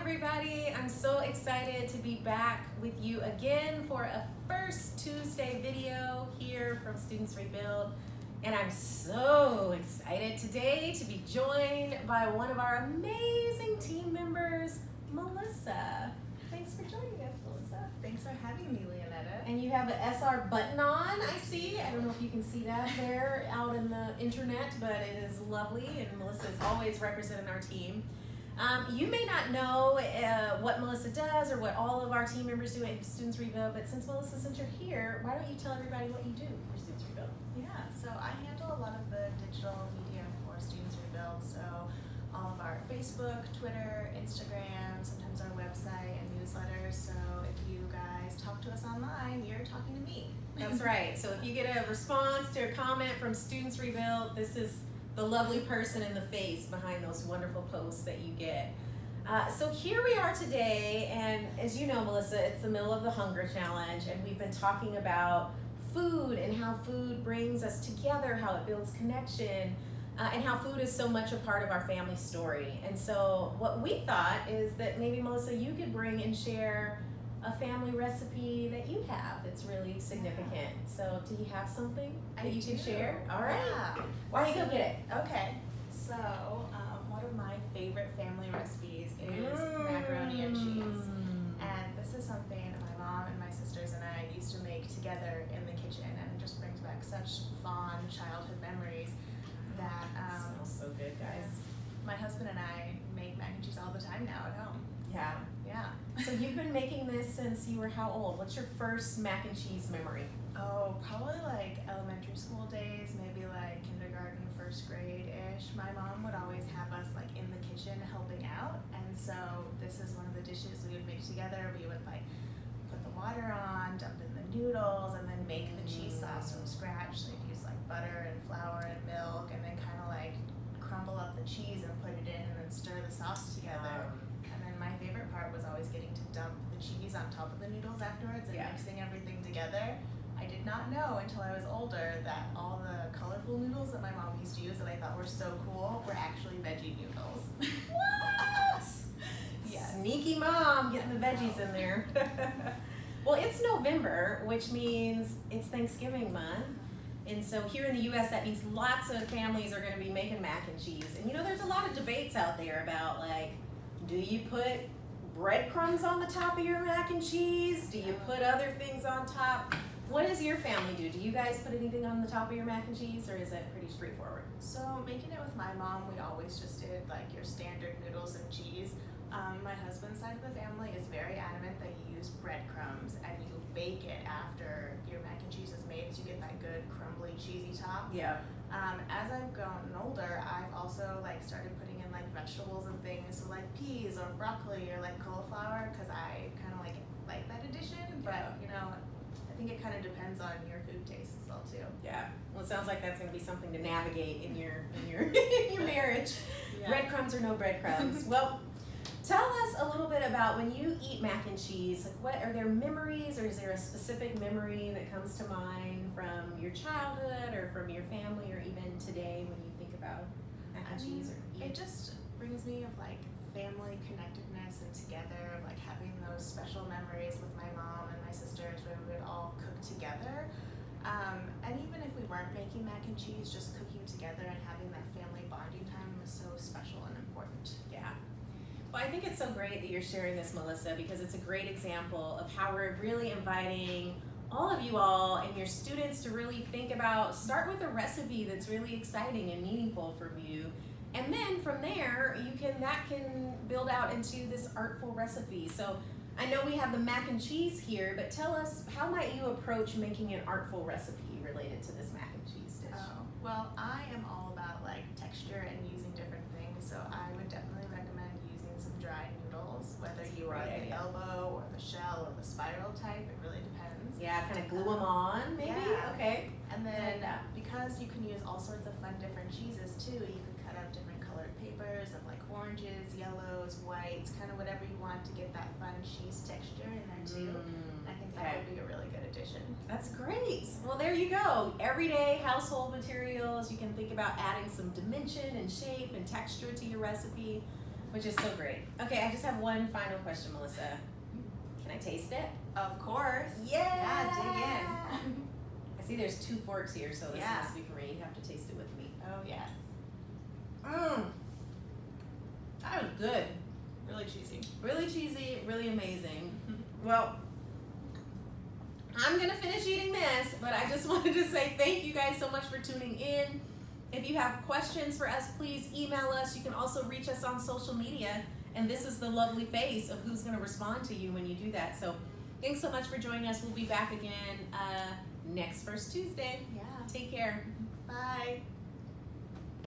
everybody. I'm so excited to be back with you again for a first Tuesday video here from Students Rebuild. And I'm so excited today to be joined by one of our amazing team members, Melissa. Thanks for joining us, Melissa. Thanks for having me, Leonetta. And you have an SR button on, I see. I don't know if you can see that there out in the internet, but it is lovely, and Melissa is always representing our team. You may not know what Melissa does or what all of our team members do at Students Rebuild, but since Melissa, since you're here, why don't you tell everybody what you do for Students Rebuild? Yeah, so I handle a lot of the digital media for Students Rebuild, so all of our Facebook, Twitter, Instagram, sometimes our website and newsletters. So if you guys talk to us online, you're talking to me. That's right. So if you get a response to a comment from Students Rebuild, this is the lovely person in the face behind those wonderful posts that you get. So here we are today, and as you know, Melissa, it's the middle of the Hunger Challenge, and we've been talking about food and how food brings us together, how it builds connection, and how food is so much a part of our family story. And so what we thought is that maybe, Melissa, you could bring and share a family recipe that you have that's really significant. So do you have something that you can share? All right. Yeah. Why don't you go get it? Okay. So one of my favorite family recipes is macaroni and cheese. And this is something my mom and my sisters and I used to make together in the kitchen, and it just brings back such fond childhood memories that It smells so good, guys. my husband and I make mac and cheese all the time now at home. Yeah. Yeah. So you've been making this since you were how old? What's your first mac and cheese memory? Oh, probably like elementary school days, maybe like kindergarten, first grade-ish. My mom would always have us like in the kitchen helping out, and so this is one of the dishes we would make together. We would like put the water on, dump in the noodles, and then make the cheese sauce from scratch. So you'd use like butter and flour and milk, and then kind of like crumble up the cheese and put it in, and then stir the sauce together. And then my favorite part was always getting to dump the cheese on top of the noodles afterwards and mixing everything together. I did not know until I was older that all the colorful noodles that my mom used to use that I thought were so cool were actually veggie noodles. What? Yes. Sneaky mom getting the veggies in there. Well, it's November, which means it's Thanksgiving month. And so here in the US, that means lots of families are going to be making mac and cheese. And you know, there's a lot of debates out there about like, do you put breadcrumbs on the top of your mac and cheese? Do you put other things on top? What does your family do? Do you guys put anything on the top of your mac and cheese, or is it pretty straightforward? So making it with my mom, we always just did like your standard noodles and cheese. My husband's side of the family is very adamant that you use breadcrumbs and you bake it after your mac and cheese is made, so you get that good crumbly cheesy top. Yeah. As I've gotten older, I've also like started putting in like vegetables and things, so like peas or broccoli or like cauliflower, because I kind of like that addition. But you know, I think it kind of depends on your food taste as well too. Yeah. Well, it sounds like that's going to be something to navigate in your in your marriage. Yeah. Breadcrumbs or no breadcrumbs. Well, tell us a little bit about when you eat mac and cheese. Like, what are there memories, or is there a specific memory that comes to mind from your childhood or from your family, or even today when you think about mac and cheese or eating? It just brings me of like family connectedness and together, of like having those special memories with my mom and my sisters where we would all cook together. And even if we weren't making mac and cheese, just cooking together and having that family bonding time was so special and important. Yeah. Well, I think it's so great that you're sharing this, Melissa, because it's a great example of how we're really inviting all of you all and your students to really think about, start with a recipe that's really exciting and meaningful for you. And then from there, that can build out into this artful recipe. So I know we have the mac and cheese here, but tell us, how might you approach making an artful recipe related to this mac and cheese dish? Oh, well, I am all about like texture and using different things, so I would definitely recommend using some dried noodles, whether you are the elbow or the shell or the spiral type. It really depends. Yeah, kind of glue them on, maybe? Yeah. Okay. And then because you can use all sorts of fun different cheeses too, you can cut out different colored papers of like oranges, yellows, whites, kind of whatever you want to get that fun cheese texture in there too. I think that would be a really good addition. That's great. Well, there you go. Everyday household materials. You can think about adding some dimension and shape and texture to your recipe. which is so great. Okay, I just have one final question, Melissa. Can I taste it? Of course. Yeah. Dig in. I see there's 2 forks here, so this Yeah. must be for me. You have to taste it with me. Oh yes. That was good. Really cheesy. Really cheesy, really amazing. Well, I'm gonna finish eating this, but I just wanted to say thank you guys so much for tuning in. If you have questions for us, please email us. You can also reach us on social media, and this is the lovely face of who's gonna respond to you when you do that. So thanks so much for joining us. We'll be back again next First Tuesday. Yeah. Take care. Bye.